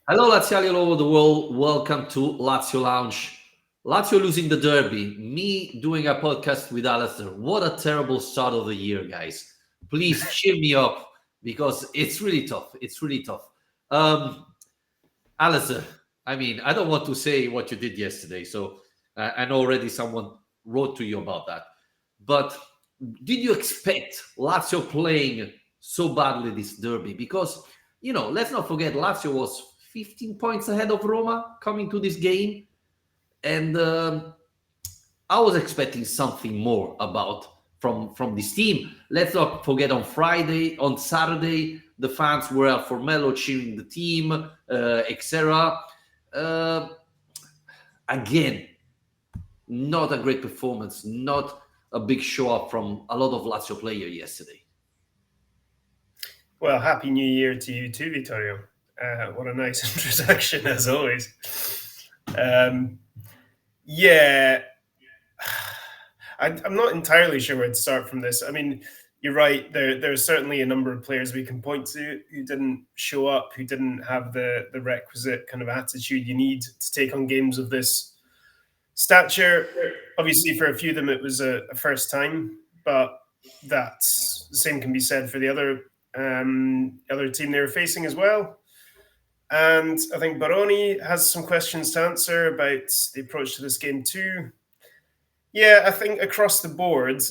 Hello, Laziali all over the world. Welcome to Lazio Lounge. Lazio losing the derby. Me doing a podcast with Alasdair. What a terrible start of the year, guys. Please cheer me up because it's really tough. It's really tough. Um, Alasdair, I don't want to say what you did yesterday. So, and already someone wrote to you about that. But did you expect Lazio playing so badly this derby? Because, let's not forget Lazio was 15 points ahead of Roma coming to this game. And I was expecting something more about from this team. Let's not forget on Saturday, the fans were at Formello cheering the team, etc. Uh, Again, not a great performance, not a big show up from a lot of Lazio players yesterday. Well, Happy New Year to you too, Vittorio. What a nice introduction, as always. Um, yeah, I'm not entirely sure where to start from this. I mean, you're right. There's certainly a number of players we can point to who didn't show up, who didn't have the requisite kind of attitude you need to take on games of this stature. Obviously, for a few of them, it was a first time, but that's the same can be said for the other team they were facing as well. And I think Baroni has some questions to answer about the approach to this game too. Yeah, I think across the board,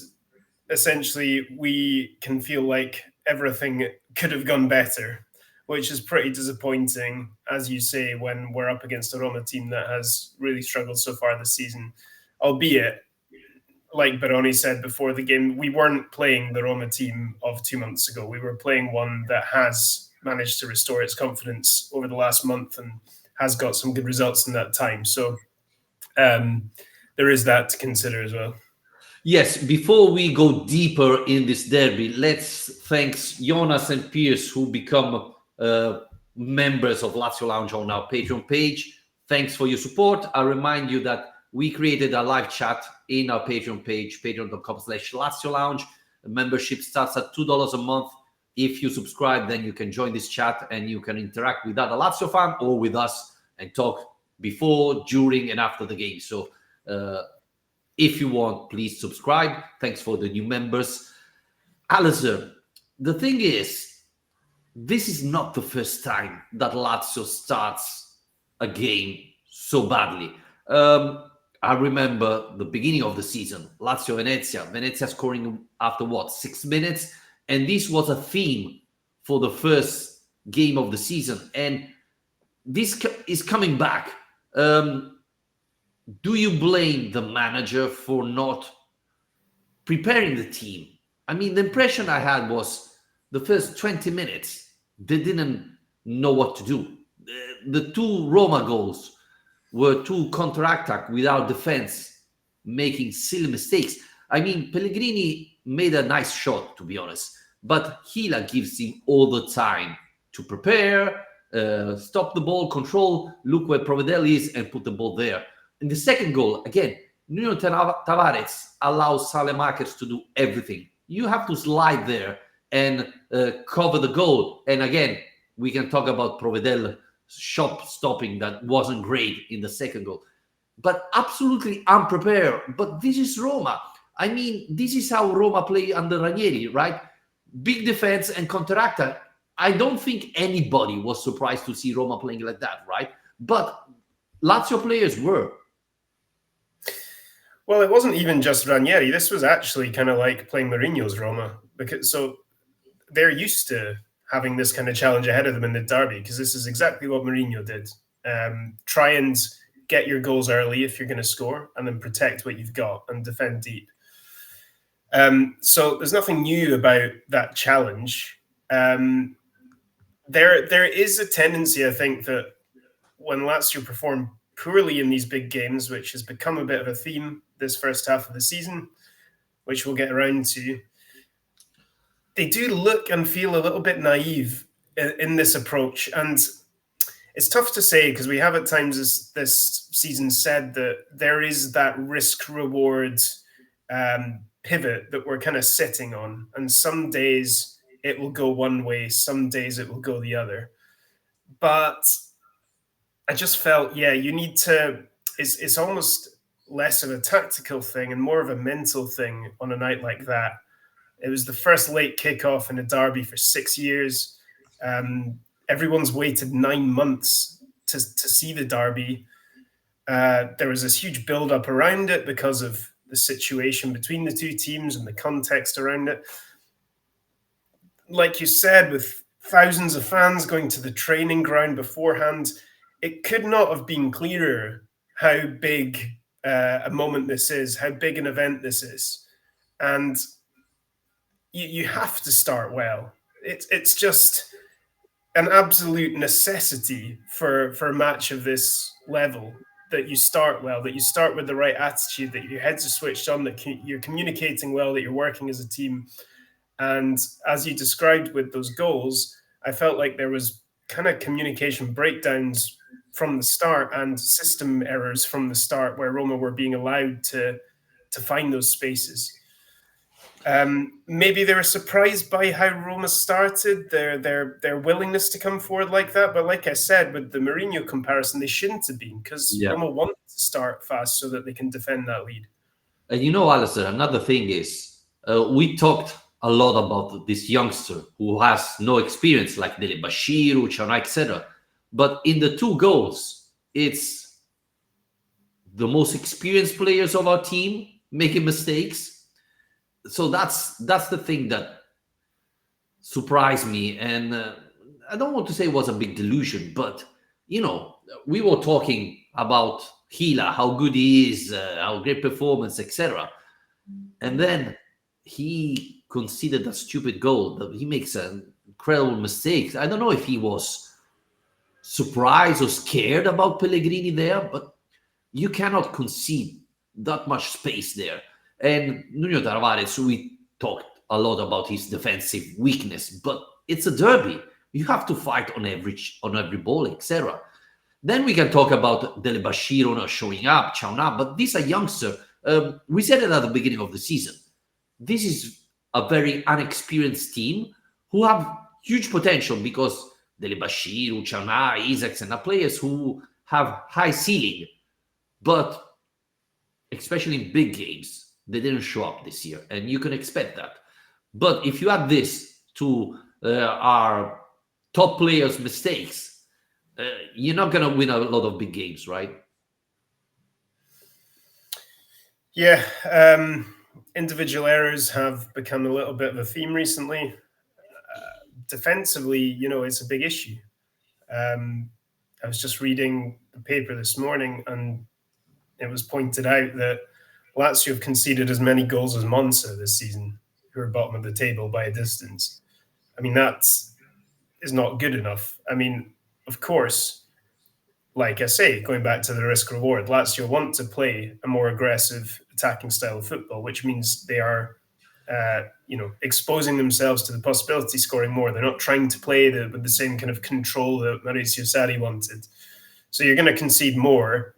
essentially, we can feel like everything could have gone better, which is pretty disappointing, as you say, when we're up against a Roma team that has really struggled so far this season. Albeit, like Baroni said before the game, we weren't playing the Roma team of 2 months ago. We were playing one that has managed to restore its confidence over the last month and has got some good results in that time. So um, there is that to consider as well. Yes, before we go deeper in this derby, let's thank Jonas and Pierce who become members of Lazio Lounge on our Patreon page. Thanks for your support. I remind you that we created a live chat in our Patreon page, patreon.com/Lazio Lounge. The membership starts at $2 a month. If you subscribe, then you can join this chat and you can interact with other Lazio fan or with us and talk before, during, and after the game. So if you want, please subscribe. Thanks for the new members. Alistair, the thing is, this is not the first time that Lazio starts a game so badly. I remember the beginning of the season, Lazio Venezia scoring after 6 minutes, and this was a theme for the first game of the season, and this is coming back. Do you blame the manager for not preparing the team? I mean, the impression I had was the first 20 minutes, they didn't know what to do. The two Roma goals were two counterattack without defense, making silly mistakes. I mean, Pellegrini made a nice shot, to be honest, but Gila gives him all the time to prepare, stop the ball, control, look where Provedel is, and put the ball there. In the second goal, again, Nuna Tavarez allows Salemakers to do everything. You have to slide there and cover the goal. And again, we can talk about Provedel shot stopping that wasn't great in the second goal. But absolutely unprepared. But this is Roma. I mean, this is how Roma play under Ranieri, right? Big defense and counterattack. I don't think anybody was surprised to see Roma playing like that, right? But Lazio players were. Well, it wasn't even just Ranieri. This was actually kind of like playing Mourinho's Roma, because so they're used to having this kind of challenge ahead of them in the derby, because this is exactly what Mourinho did. Try and get your goals early if you're going to score, and then protect what you've got and defend deep. So there's nothing new about that challenge. There is a tendency, I think, that when Lazio perform poorly in these big games, which has become a bit of a theme this first half of the season, which we'll get around to, they do look and feel a little bit naive in this approach. And it's tough to say, because we have at times this season said that there is that risk reward pivot that we're kind of sitting on. And some days it will go one way, some days it will go the other. But I just felt, yeah, you need to. It's almost less of a tactical thing and more of a mental thing on a night like that. It was the first late kickoff in a derby for 6 years. Um, Everyone's waited 9 months to see the derby. There was this huge build up around it because of the situation between the two teams and the context around it. Like you said, with thousands of fans going to the training ground beforehand, it could not have been clearer how big a moment this is, how big an event this is. And you have to start well. It's just an absolute necessity for a match of this level that you start well, that you start with the right attitude, that your heads are switched on, that you're communicating well, that you're working as a team. And as you described with those goals, I felt like there was kind of communication breakdowns from the start and system errors from the start where Roma were being allowed to find those spaces. Maybe they were surprised by how Roma started, their willingness to come forward like that. But like I said, with the Mourinho comparison, they shouldn't have been, because Yeah. Roma wanted to start fast so that they can defend that lead. And Alasdair, another thing is we talked a lot about this youngster who has no experience, like Dele Bashiru, Chana, etc. But in the two goals, it's the most experienced players of our team making mistakes. So that's the thing that surprised me. And I don't want to say it was a big delusion, but we were talking about Gila, how good he is, how great performance, etc. And then he conceded a stupid goal. That he makes an incredible mistake. I don't know if he was surprised or scared about Pellegrini there, but you cannot concede that much space there. And Nuna Tavarez, we talked a lot about his defensive weakness, but it's a derby. You have to fight on every ball, etc. Then we can talk about Dele Bashiru not showing up, Chauna, but these are youngsters. We said it at the beginning of the season. This is a very unexperienced team who have huge potential, because Dele Bashiru, Chauna, Isaksen are players who have high ceiling, but especially in big games, they didn't show up this year, and you can expect that. But if you add this to our top players' mistakes, you're not going to win a lot of big games, right? Yeah, individual errors have become a little bit of a theme recently. Defensively, it's a big issue. I was just reading the paper this morning, and it was pointed out that Lazio have conceded as many goals as Monza this season, who are bottom of the table by a distance. I mean, that is not good enough. I mean, of course, like I say, going back to the risk reward, Lazio want to play a more aggressive attacking style of football, which means they are, exposing themselves to the possibility of scoring more. They're not trying to play with the same kind of control that Maurizio Sarri wanted. So you're going to concede more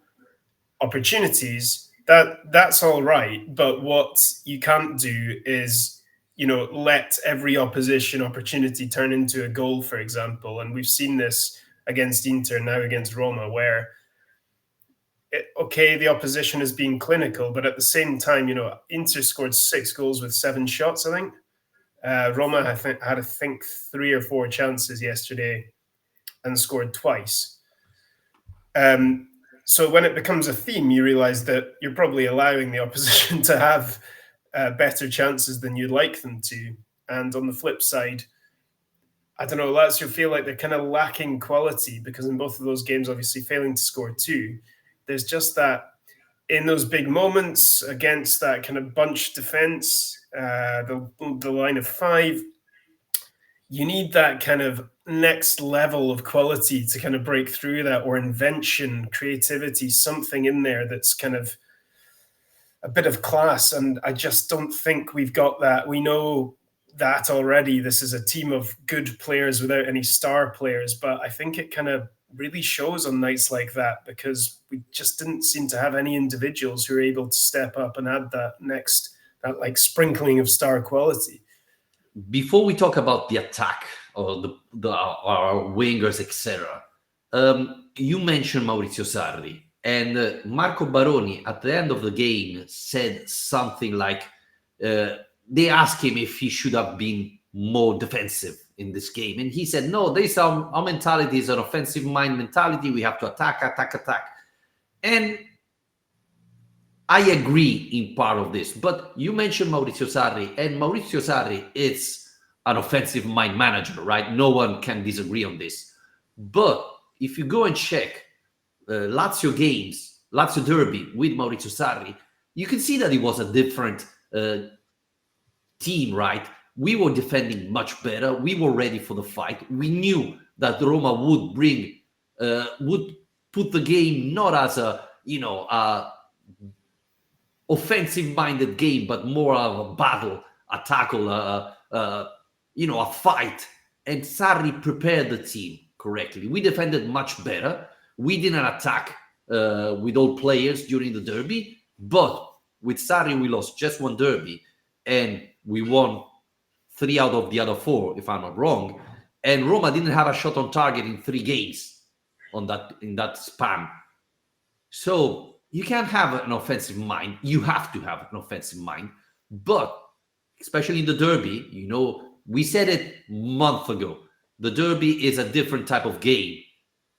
opportunities. That's all right, but what you can't do is let every opposition opportunity turn into a goal, for example. And we've seen this against Inter, now against Roma, where the opposition is being clinical, but at the same time, Inter scored 6 goals with 7 shots, I think. Roma had I think 3 or 4 chances yesterday and scored twice. So when it becomes a theme, you realize that you're probably allowing the opposition to have better chances than you'd like them to. And on the flip side, I don't know, Lazio feel like they're kind of lacking quality, because in both of those games, obviously failing to score 2, there's just that in those big moments against that kind of bunch defense, the line of 5, you need that kind of next level of quality to kind of break through that, or invention, creativity, something in there that's kind of a bit of class. And I just don't think we've got that. We know that already. This is a team of good players without any star players, but I think it kind of really shows on nights like that, because we just didn't seem to have any individuals who are able to step up and add that like sprinkling of star quality. Before we talk about the attack or our wingers, etc., You mentioned Maurizio Sarri, and Marco Baroni at the end of the game said something like, they asked him if he should have been more defensive in this game, and he said, no, this our mentality is an offensive mind mentality. We have to attack, attack, attack. And I agree in part of this, but you mentioned Maurizio Sarri, and Maurizio Sarri is an offensive mind manager, right? No one can disagree on this. But if you go and check Lazio games, Lazio Derby with Maurizio Sarri, you can see that it was a different team, right? We were defending much better. We were ready for the fight. We knew that Roma would would put the game not as a offensive-minded game, but more of a battle, a tackle, a fight. And Sarri prepared the team correctly. We defended much better. We didn't attack with all players during the derby, but with Sarri, we lost just one derby, and we won 3 out of the other 4, if I'm not wrong. And Roma didn't have a shot on target in 3 games in that span. So you can't have an offensive mind. You have to have an offensive mind. But especially in the derby, we said it a month ago. The derby is a different type of game.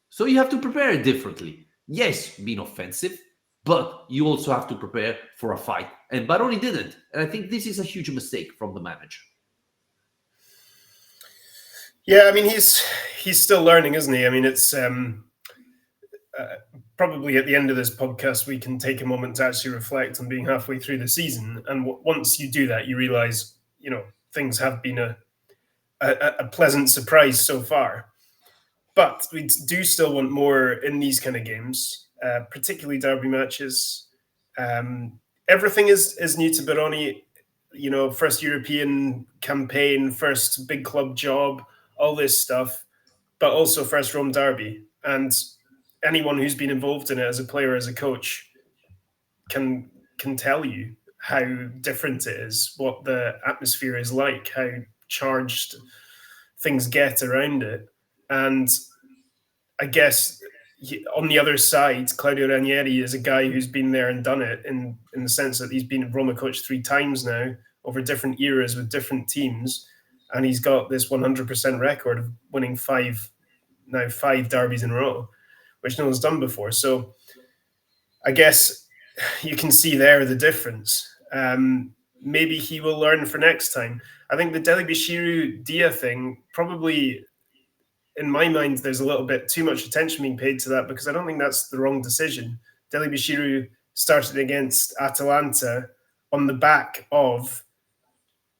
So you have to prepare it differently. Yes, being offensive, but you also have to prepare for a fight. And Baroni didn't. And I think this is a huge mistake from the manager. Yeah, I mean, he's still learning, isn't he? I mean, it's probably at the end of this podcast, we can take a moment to actually reflect on being halfway through the season. And once you do that, you realize, things have been a pleasant surprise so far. But we do still want more in these kind of games, particularly derby matches. Everything is new to Baroni. First European campaign, first big club job, all this stuff, but also first Rome derby. And anyone who's been involved in it as a player, as a coach, can tell you how different it is, what the atmosphere is like, how charged things get around it. And I guess on the other side, Claudio Ranieri is a guy who's been there and done it in the sense that he's been Roma coach 3 times now over different eras with different teams. And he's got this 100% record of winning 5 derbies in a row, which no one's done before. So I guess you can see there the difference. Maybe he will learn for next time. I think the Dele-Bashiru Dia thing, probably in my mind, there's a little bit too much attention being paid to that, because I don't think that's the wrong decision. Dele-Bashiru started against Atalanta on the back of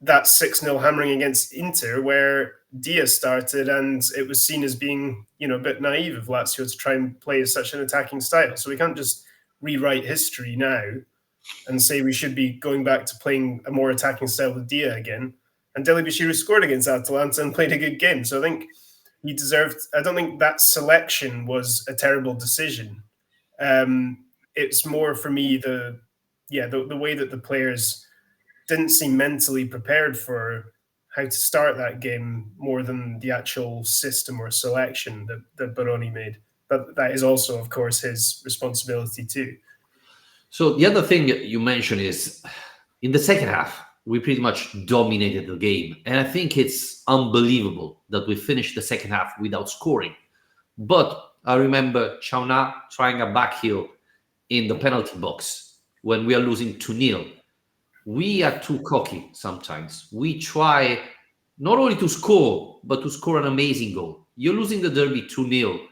that 6-0 hammering against Inter, where Dia started, and it was seen as being, a bit naive of Lazio to try and play such an attacking style. So we can't just rewrite history now and say we should be going back to playing a more attacking style with Dia again. And Dele-Bashiru scored against Atalanta and played a good game. So I think he deserved. I don't think that selection was a terrible decision. It's more for me the way that the players didn't seem mentally prepared for how to start that game more than the actual system or selection that Baroni made. But that is also, of course, his responsibility too. So the other thing you mentioned is in the second half, we pretty much dominated the game. And I think it's unbelievable that we finished the second half without scoring. But I remember Chauna trying a backheel in the penalty box when we are losing 2-0. We are too cocky sometimes. We try not only to score, but to score an amazing goal. You're losing the derby 2-0.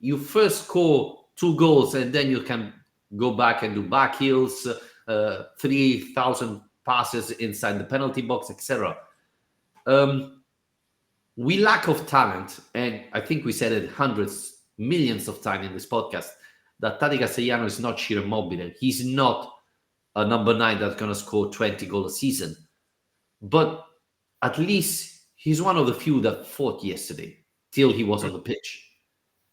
You first score 2 goals, and then you can go back and do back heels, 3,000 passes inside the penalty box, etc. We lack of talent, and I think we said it hundreds, millions of times in this podcast, that Tati Castellano is not Ciro Immobile. He's not a number 9 that's going to score 20 goals a season. But at least he's one of the few that fought yesterday till he was on the pitch.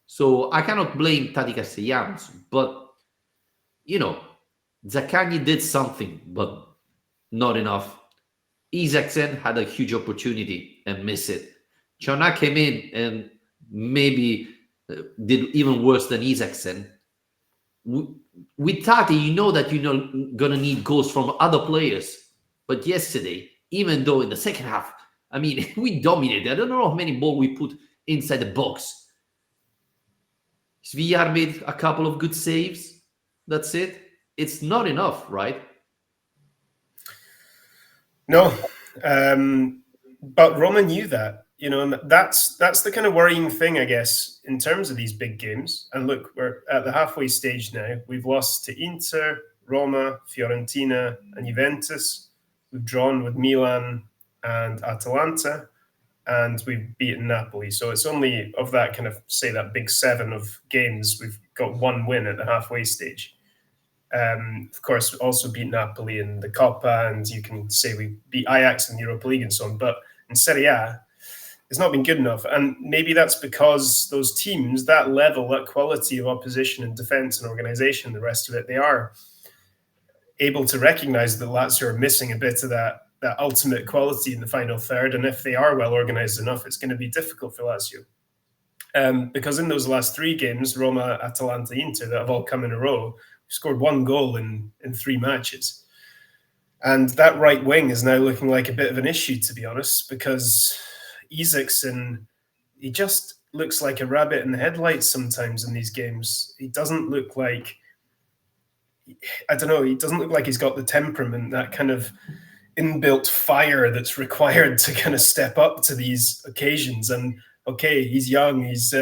So I cannot blame Tati Castellanos, but, Zaccagni did something, but not enough. Isaksen had a huge opportunity and missed it. Chona came in and maybe did even worse than Isaacsen. With Tati, you know that you're not going to need goals from other players. But yesterday, even though in the second half, I mean, we dominated. I don't know how many balls we put inside the box. Sviar made a couple of good saves. That's it. It's not enough, right? No, but Roma knew that, and that's the kind of worrying thing, I guess, in terms of these big games. And look, we're at the halfway stage now. We've lost to Inter, Roma, Fiorentina, and Juventus. We've drawn with Milan and Atalanta, and we've beaten Napoli. So it's only of that kind of, say, that big 7 of games, we've got 1 win at the halfway stage. Of course, also beat Napoli in the Coppa, and you can say we beat Ajax in the Europa League and so on. But in Serie A, it's not been good enough. And maybe that's because those teams, that level, that quality of opposition and defence and organisation, the rest of it, they are able to recognise that Lazio are missing a bit of that ultimate quality in the final third. And if they are well organised enough, it's going to be difficult for Lazio. Because in those last 3 games, Roma, Atalanta, Inter, that have all come in a row, scored 1 goal in 3 matches. And that right wing is now looking like a bit of an issue, to be honest, because Isaacsen, he just looks like a rabbit in the headlights sometimes in these games. He doesn't look like, I don't know, he doesn't look like he's got the temperament, that kind of inbuilt fire that's required to kind of step up to these occasions. And okay, he's young, he's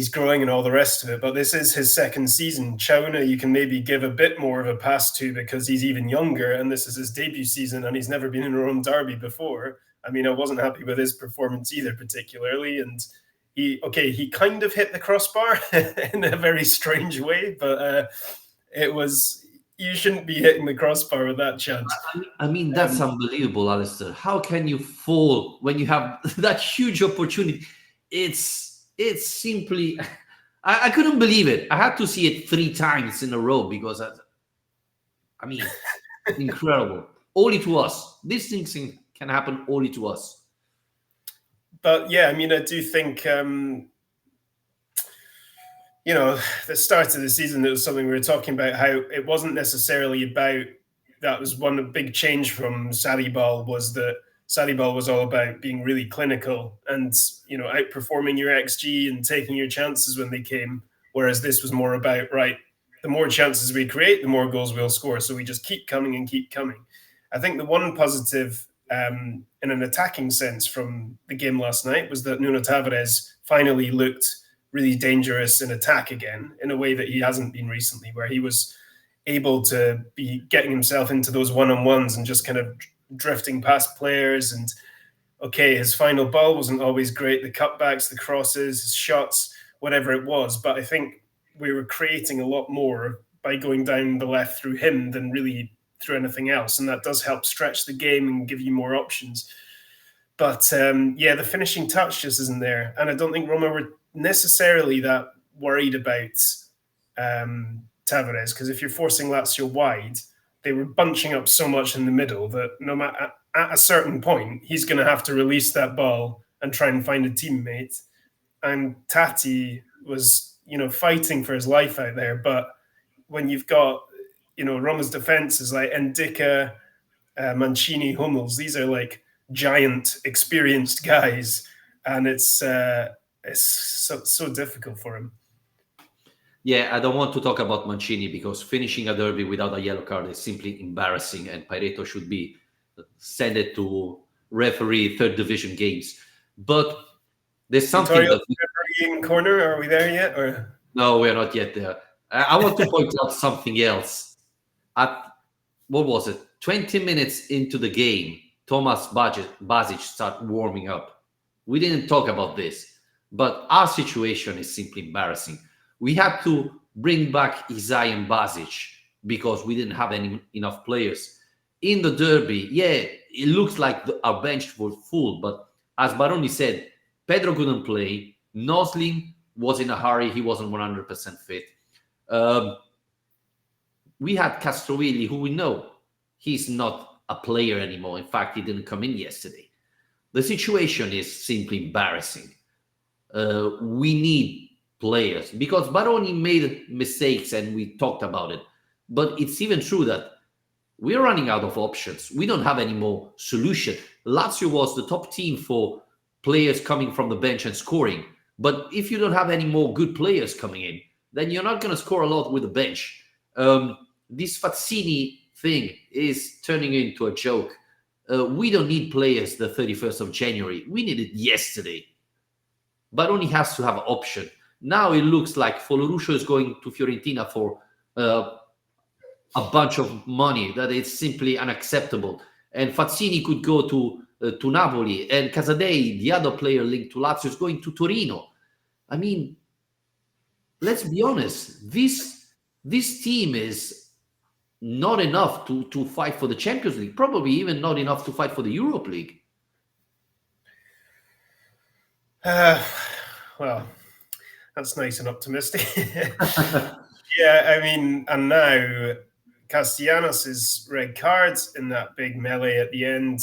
growing and all the rest of it, but this is his second season. Chauna, you can maybe give a bit more of a pass to because he's even younger, and this is his debut season, and he's never been in a Rome derby before. I mean, I wasn't happy with his performance either, particularly, and he kind of hit the crossbar in a very strange way, but you shouldn't be hitting the crossbar with that chance. I mean, that's unbelievable, Alasdair. How can you fall when you have that huge opportunity? It's simply, I couldn't believe it. I had to see it 3 times in a row because, I mean, incredible. Only to us. These things can happen only to us. But yeah, I mean, I do think, the start of the season, it was something we were talking about, how it wasn't necessarily about, that was one big change from Sarri-Ball, was that Sarri-Ball was all about being really clinical and, outperforming your XG and taking your chances when they came. Whereas this was more about, right, the more chances we create, the more goals we'll score. So we just keep coming and keep coming. I think the one positive in an attacking sense from the game last night was that Nuna Tavarez finally looked really dangerous in attack again in a way that he hasn't been recently, where he was able to be getting himself into those one-on-ones and just kind of drifting past players. And okay, his final ball wasn't always great, the cutbacks, the crosses, his shots, whatever it was, but I think we were creating a lot more by going down the left through him than really through anything else, and that does help stretch the game and give you more options. But the finishing touch just isn't there, and I don't think Roma were necessarily that worried about Tavares, because if you're forcing Lazio wide, they were bunching up so much in the middle that no matter, at a certain point, he's going to have to release that ball and try and find a teammate. And Tati was, fighting for his life out there. But when you've got, Roma's defense is like Ndicka, Mancini, Hummels, these are like giant, experienced guys, and it's so difficult for him. Yeah, I don't want to talk about Mancini because finishing a derby without a yellow card is simply embarrassing, and Pareto should be sent it to referee 3rd division games. But there's something Vittorio, refereeing corner, are we there yet? Or no, we're not yet there. I want to point out something else. At, what was it, 20 minutes into the game, Thomas Basic started warming up. We didn't talk about this, but our situation is simply embarrassing. We had to bring back Isai and Basic because we didn't have enough players. In the derby, it looks like our bench was full, but as Baroni said, Pedro couldn't play. Noslin was in a hurry. He wasn't 100% fit. We had Castrovilli, who we know he's not a player anymore. In fact, he didn't come in yesterday. The situation is simply embarrassing. We need players because Baroni made mistakes and we talked about it. But it's even true that we're running out of options. We don't have any more solution. Lazio was the top team for players coming from the bench and scoring. But if you don't have any more good players coming in, then you're not going to score a lot with the bench. This Fazzini thing is turning into a joke. We don't need players the 31st of January. We need it yesterday. Baroni has to have an option. Now it looks like Foloruscio is going to Fiorentina for a bunch of money that is simply unacceptable. And Fazzini could go to Napoli, and Casadei, the other player linked to Lazio, is going to Torino. I mean, let's be honest. This team is not enough to fight for the Champions League. Probably even not enough to fight for the Europe League. Well, that's nice and optimistic. Yeah, I mean, and now Castellanos' red cards in that big melee at the end,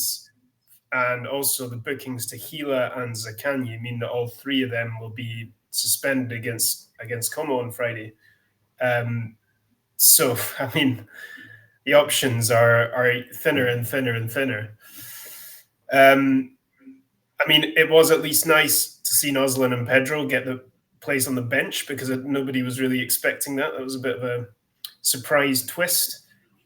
and also the bookings to Gila and Zaccagni mean that all three of them will be suspended against Como on Friday. So, I mean, the options are thinner and thinner and thinner. I mean, it was at least nice to see Noslin and Pedro get the place on the bench because nobody was really expecting that. That was a bit of a surprise twist.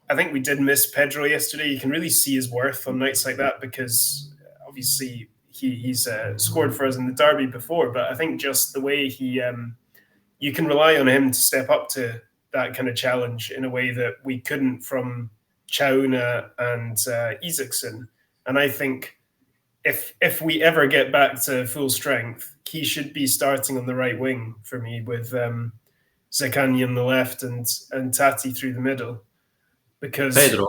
I think we did miss Pedro yesterday. You can really see his worth on nights like that because obviously he's scored for us in the derby before, but I think just the way you can rely on him to step up to that kind of challenge in a way that we couldn't from Chauna and Isaacson. And I think if we ever get back to full strength, he should be starting on the right wing for me with Zaccagni on the left and Tati through the middle. Because Pedro.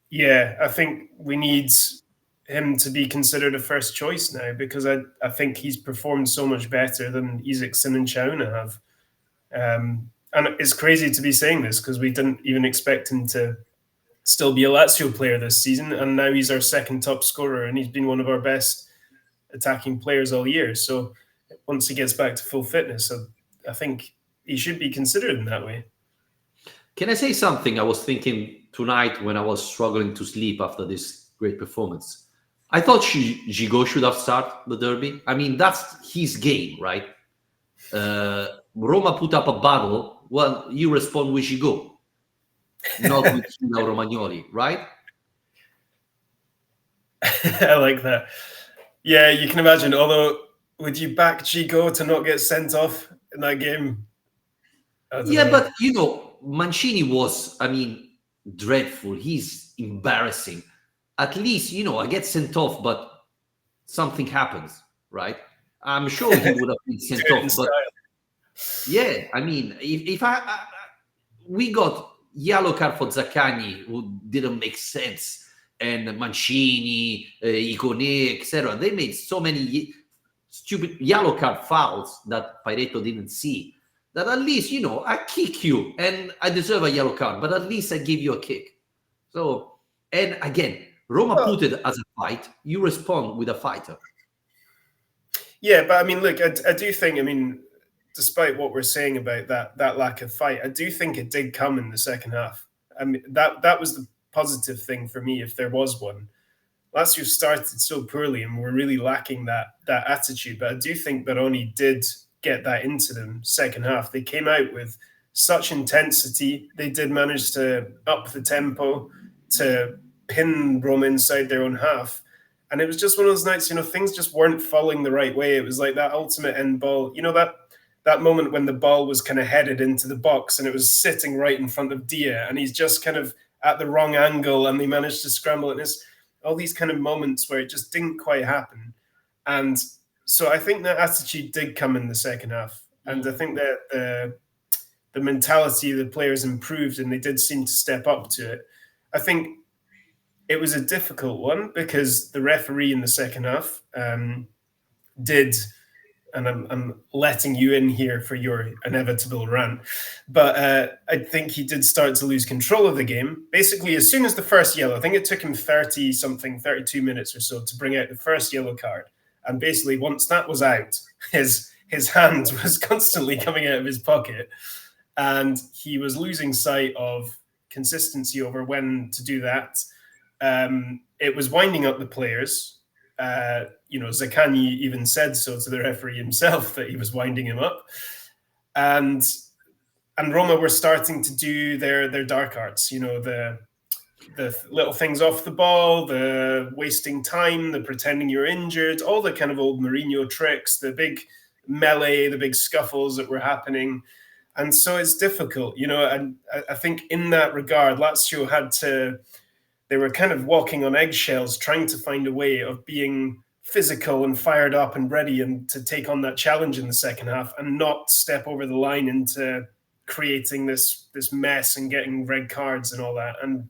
Yeah, I think we need him to be considered a first choice now because I think he's performed so much better than Isaacson and Chauna have. And it's crazy to be saying this because we didn't even expect him to still be a Lazio player this season, and now he's our second top scorer, and he's been one of our best attacking players all year. So once he gets back to full fitness, I think he should be considered in that way. Can I say something I was thinking tonight when I was struggling to sleep after this great performance? I thought Gigot should have started the derby. I mean, that's his game, right? Roma put up a battle. Well, you respond with Gigot, not with Romagnoli, right? I like that. Yeah, you can imagine. Although, would you back Gigot to not get sent off in that game? Yeah, but Mancini was, dreadful. He's embarrassing. At least, I get sent off, but something happens, right? I'm sure he would have been sent off. But yeah, if we got yellow card for Zaccagni, who didn't make sense, and Mancini, Icone, etc. They made so many stupid yellow card fouls that Pareto didn't see. That at least, I kick you and I deserve a yellow card, but at least I give you a kick. So, and again, Roma put it as a fight. You respond with a fighter. Yeah, but look, I do think, despite what we're saying about that lack of fight, I do think it did come in the second half. That was the positive thing for me, if there was one. Lazio started so poorly and we're really lacking that attitude, but I do think Baroni did get that into them second half. They came out with such intensity. They did manage to up the tempo to pin Roma inside their own half. And it was just one of those nights, things just weren't falling the right way. It was like that ultimate end ball. That moment when the ball was kind of headed into the box and it was sitting right in front of Dia and he's just kind of at the wrong angle and they managed to scramble. And it's all these kind of moments where it just didn't quite happen. And so I think that attitude did come in the second half. And I think that the mentality of the players improved and they did seem to step up to it. I think it was a difficult one because the referee in the second half did, and I'm letting you in here for your inevitable rant, but I think he did start to lose control of the game. Basically, as soon as the first yellow, I think it took him 32 minutes or so to bring out the first yellow card. And basically, once that was out, his his hand was constantly coming out of his pocket, and he was losing sight of consistency over when to do that. It was winding up the players. Zaccagni even said so to the referee himself, that he was winding him up. And Roma were starting to do their dark arts, the little things off the ball, the wasting time, the pretending you're injured, all the kind of old Mourinho tricks, the big melee, the big scuffles that were happening. And so it's difficult, and I think in that regard, Lazio they were kind of walking on eggshells, trying to find a way of being physical and fired up and ready and to take on that challenge in the second half and not step over the line into creating this mess and getting red cards and all that. And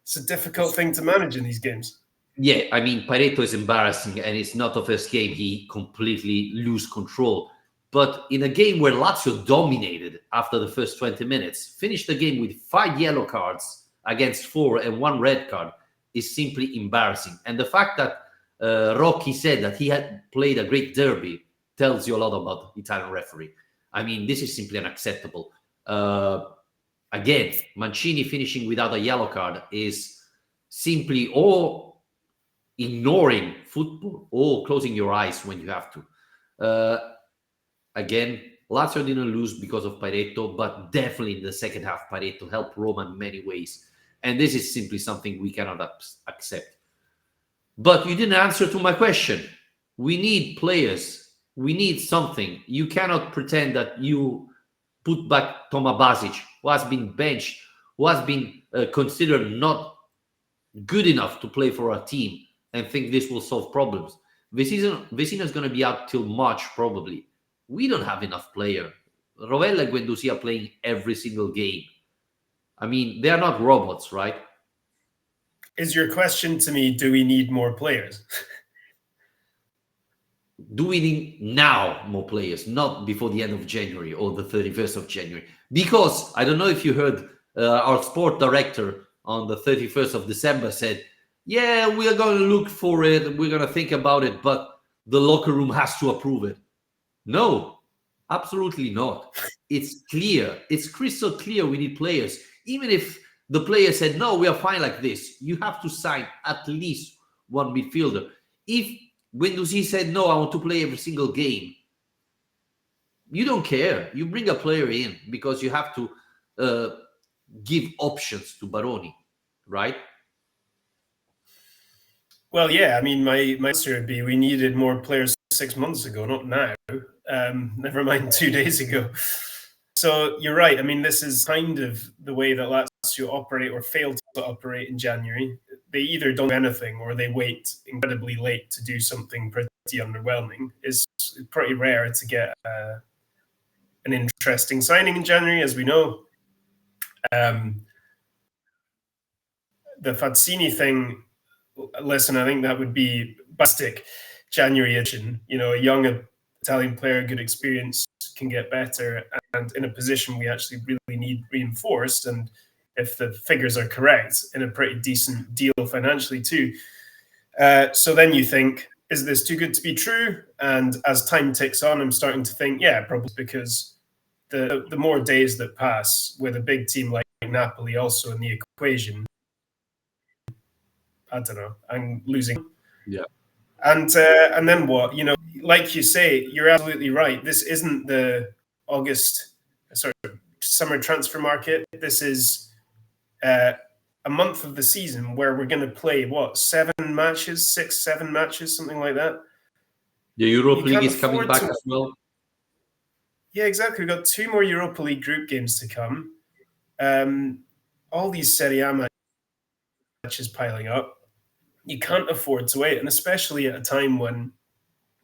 it's a difficult thing to manage in these games. Yeah, I mean, Pareto is embarrassing, and it's not the first game he completely lose control. But in a game where Lazio dominated after the first 20 minutes, finished the game with 5 yellow cards against 4 and 1 red card, is simply embarrassing. And the fact that Rocchi said that he had played a great derby tells you a lot about Italian referee. I mean, this is simply unacceptable. Again, Mancini finishing without a yellow card is simply or ignoring football or closing your eyes when you have to. Again, Lazio didn't lose because of Pareto, but definitely in the second half, Pareto helped Roma in many ways. And this is simply something we cannot accept. But you didn't answer to my question. We need players. We need something. You cannot pretend that you put back Toma Basic, who has been benched, who has been considered not good enough to play for our team, and think this will solve problems. Vecino is going to be out till March, probably. We don't have enough players. Rovella and Guendouzi are playing every single game. I mean, they are not robots, right? Is your question to me, do we need more players? Do we need now more players, not before the end of January or the 31st of January? Because I don't know if you heard our sport director on the 31st of December said, yeah, we are going to look for it. We're going to think about it, but the locker room has to approve it. No, absolutely not. It's clear. It's crystal clear we need players. Even if the player said, no, we are fine like this, you have to sign at least one midfielder. If Guendouzi said, no, I want to play every single game, you don't care. You bring a player in because you have to give options to Baroni, right? Well, yeah, I mean, my answer would be we needed more players 6 months ago, not now. Never mind 2 days ago. So you're right. I mean, this is kind of the way that Lazio operate or fail to operate in January. They either don't do anything or they wait incredibly late to do something pretty underwhelming. It's pretty rare to get an interesting signing in January, as we know. The Fazzini thing, listen, I think that would be bastic January edition. A young Italian player, good experience, can get better, and in a position we actually really need reinforced. And if the figures are correct, in a pretty decent deal financially too. So then you think, is this too good to be true? And as time ticks on, I'm starting to think, yeah, probably, because the more days that pass with a big team like Napoli also in the equation, I don't know, I'm losing. Yeah. And then what? Like you say, you're absolutely right. This isn't the summer transfer market. This is a month of the season where we're going to play, 7 matches, 6, 7 matches, something like that. The Europa League is coming back as well. Yeah, exactly. We've got 2 more Europa League group games to come. All these Serie A matches piling up. You can't afford to wait, and especially at a time when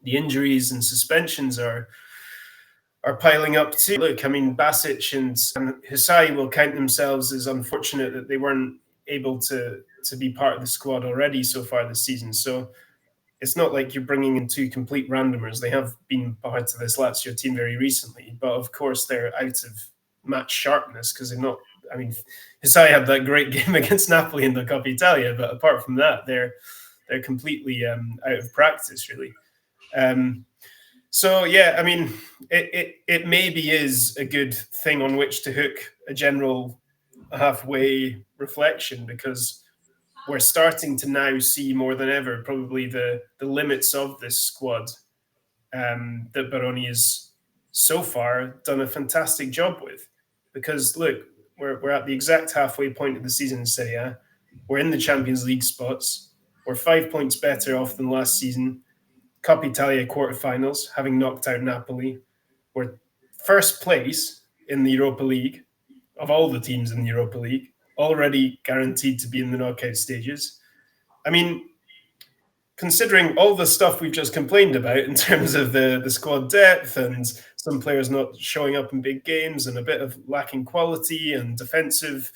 the injuries and suspensions are piling up too. Look, I mean, Basic and Hisai will count themselves as unfortunate that they weren't able to be part of the squad already so far this season. So it's not like you're bringing in 2 complete randomers. They have been part of this Lazio team very recently, but of course they're out of match sharpness because they're not. I mean, Hisai had that great game against Napoli in the Coppa Italia, but apart from that, they're completely out of practice, really. So yeah, I mean, it maybe is a good thing on which to hook a general halfway reflection, because we're starting to now see more than ever probably the limits of this squad, that Baroni has so far done a fantastic job with. Because look, we're at the exact halfway point of the season in Serie A. We're in the Champions League spots. We're 5 points better off than last season. Coppa Italia quarterfinals, having knocked out Napoli. We're first place in the Europa League of all the teams in the Europa League, already guaranteed to be in the knockout stages. I mean, considering all the stuff we've just complained about in terms of the squad depth and some players not showing up in big games and a bit of lacking quality and defensive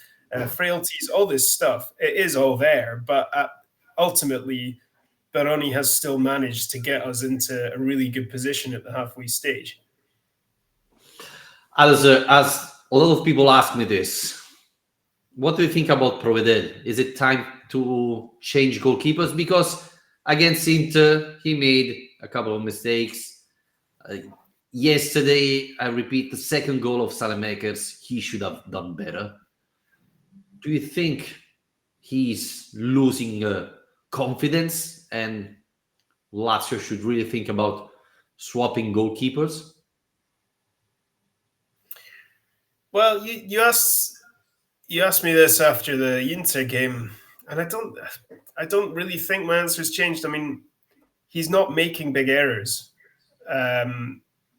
frailties, all this stuff, it is all there. But ultimately, Baroni has still managed to get us into a really good position at the halfway stage. As a lot of people ask me this, what do you think about Provedel? Is it time to change goalkeepers? Because against Inter, he made a couple of mistakes. Yesterday, I repeat, the second goal of Salamakers, he should have done better. Do you think he's losing confidence and Lazio should really think about swapping goalkeepers? Well, you asked me this after the Inter game, and I don't really think my answer's changed. I mean, he's not making big errors.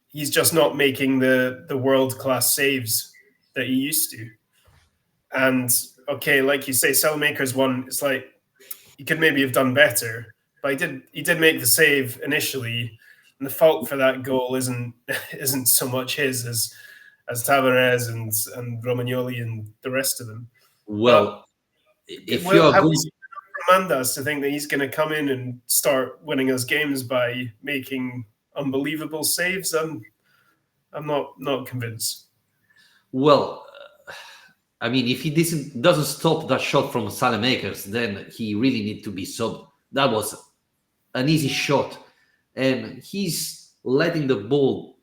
He's just not making the world class saves that he used to. And okay, like you say, Selmaker's one. It's like he could maybe have done better, but he did make the save initially, and the fault for that goal isn't so much his as Tavares and Romagnoli and the rest of them. But Well, if you're have good, we seen enough from Mandas to think that he's going to come in and start winning us games by making unbelievable saves? I'm not convinced. well, I mean, if he doesn't stop that shot from Salamakers, then he really need to be subbed. That was an easy shot, and he's letting the ball.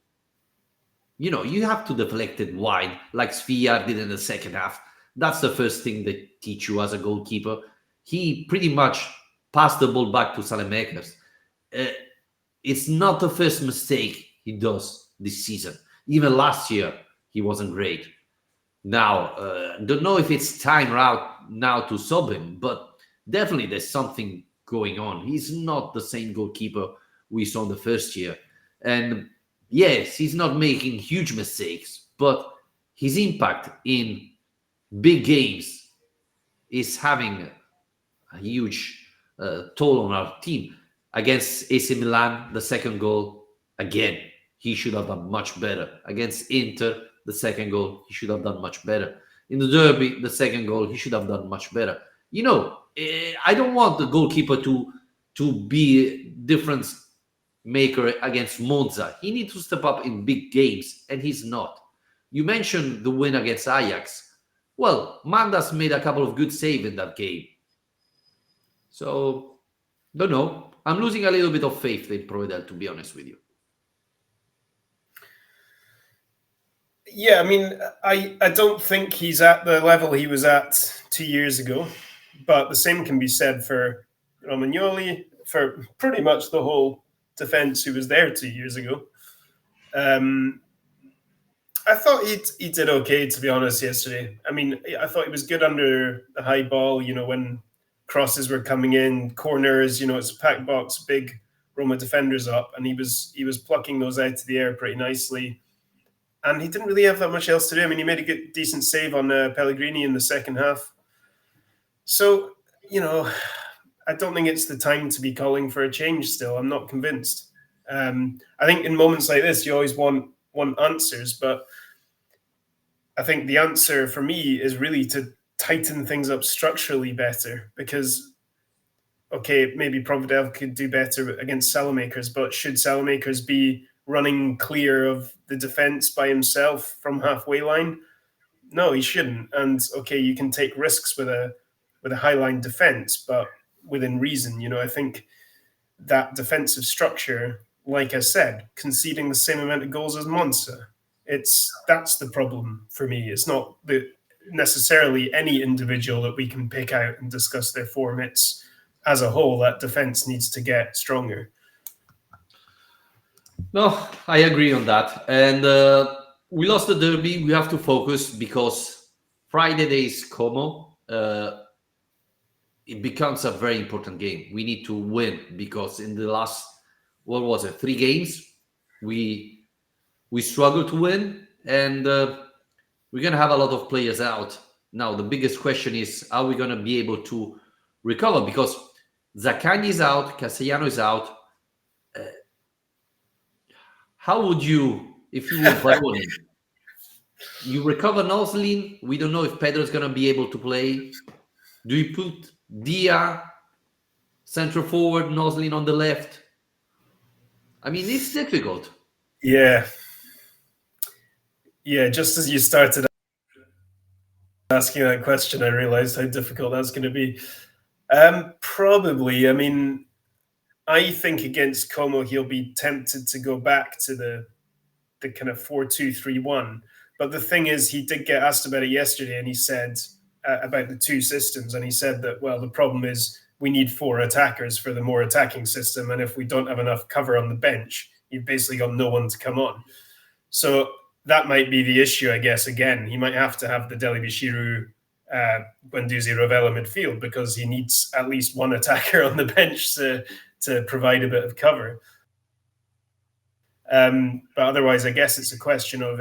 You have to deflect it wide, like Sviar did in the second half. That's the first thing they teach you as a goalkeeper. He pretty much passed the ball back to Salamakers. Uh, it's not the first mistake he does this season. Even last year, he wasn't great. Now, don't know if it's time out now to sub him, but definitely there's something going on. He's not the same goalkeeper we saw in the first year. And yes, he's not making huge mistakes, but his impact in big games is having a huge toll on our team. Against AC Milan, the second goal, again, he should have done much better. Against Inter, the second goal, he should have done much better. In the Derby, the second goal, he should have done much better. I don't want the goalkeeper to be a difference maker against Monza. He needs to step up in big games, and he's not. You mentioned the win against Ajax. Well, Mandas made a couple of good saves in that game. So, don't know. I'm losing a little bit of faith in Provedel, to be honest with you. Yeah, I mean, I don't think he's at the level he was at 2 years ago, but the same can be said for Romagnoli, for pretty much the whole defense who was there 2 years ago. I thought he did okay, to be honest, yesterday. I mean, I thought he was good under the high ball, when crosses were coming in, corners, it's a packed box, big Roma defenders up, and he was plucking those out of the air pretty nicely. And he didn't really have that much else to do. I mean, he made a decent save on Pellegrini in the second half. So, I don't think it's the time to be calling for a change still. I'm not convinced. I think in moments like this, you always want answers, but I think the answer for me is really to tighten things up structurally better, because, okay, maybe Provedel could do better against Salamakers, but should Salamakers be running clear of the defense by himself from halfway line? No, he shouldn't. And okay, you can take risks with a high line defense, but within reason. I think that defensive structure like I said, conceding the same amount of goals as Monza. That's the problem for me. It's not necessarily any individual that we can pick out and discuss their form. It's as a whole that defense needs to get stronger. No, I agree on that. And we lost the derby. We have to focus because Friday there is Como. It becomes a very important game. We need to win because in the last, what was it, 3 games, we struggled to win, and we're gonna have a lot of players out. Now the biggest question is, are we gonna be able to recover? Because Zaccagni is out, Castellano is out. How would you, if you were Baroni, you recover Noslin? We don't know if Pedro's gonna be able to play. Do you put Dia central forward, Noslin on the left? I mean, it's difficult. Yeah. Just as you started asking that question, I realized how difficult that's going to be. Probably. I mean, I think against Como, he'll be tempted to go back to the kind of 4-2-3-1. But the thing is, he did get asked about it yesterday, and he said about the 2 systems, and he said that, well, the problem is we need 4 attackers for the more attacking system, and if we don't have enough cover on the bench, you've basically got no one to come on. So that might be the issue, I guess. Again, he might have to have the Deli-Bashiru, Guendouzi, Rovella midfield because he needs at least one attacker on the bench to provide a bit of cover. But otherwise, I guess it's a question of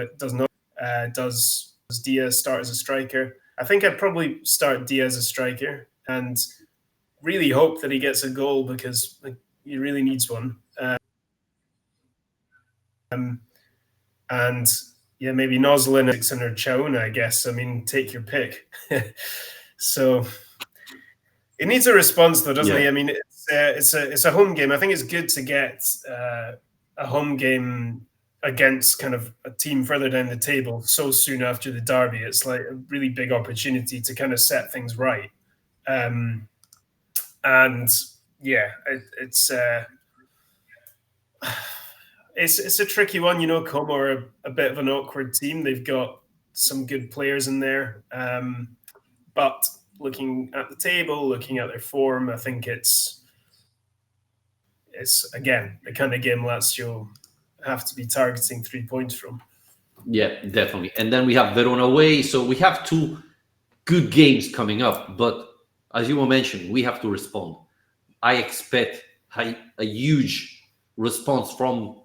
does Diaz start as a striker? I think I'd probably start Diaz as a striker and really hope that he gets a goal because he really needs one. And yeah, maybe Noslin or Chauna, I guess. I mean, take your pick. So it needs a response, though, doesn't it? I mean, it's a home game. I think it's good to get a home game against kind of a team further down the table so soon after the derby. It's like a really big opportunity to kind of set things right. And yeah, it's a tricky one. You know, Como are a bit of an awkward team. They've got some good players in there. But looking at the table, looking at their form, I think it's again the kind of game Lazio have to be targeting 3 points from. Yeah, definitely. And then we have Verona away. So we have 2 good games coming up. But as you were mentioning, we have to respond. I expect a huge response from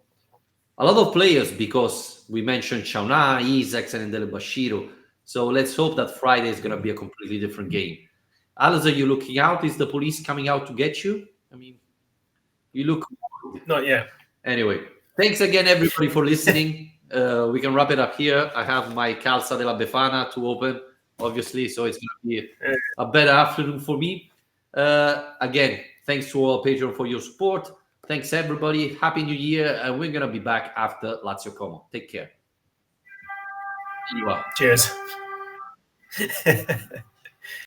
a lot of players because we mentioned Chauna, Isaacs, and Deli-Bashiru. So let's hope that Friday is going to be a completely different game. Alice, are you looking out? Is the police coming out to get you? I mean, you look... Not yet. Anyway, thanks again, everybody, for listening. We can wrap it up here. I have my Calza della Befana to open, obviously, so it's going to be a better afternoon for me. Again, thanks to all Patreon for your support. Thanks, everybody. Happy New Year, and we're going to be back after Lazio Como. Take care. See you all. Cheers.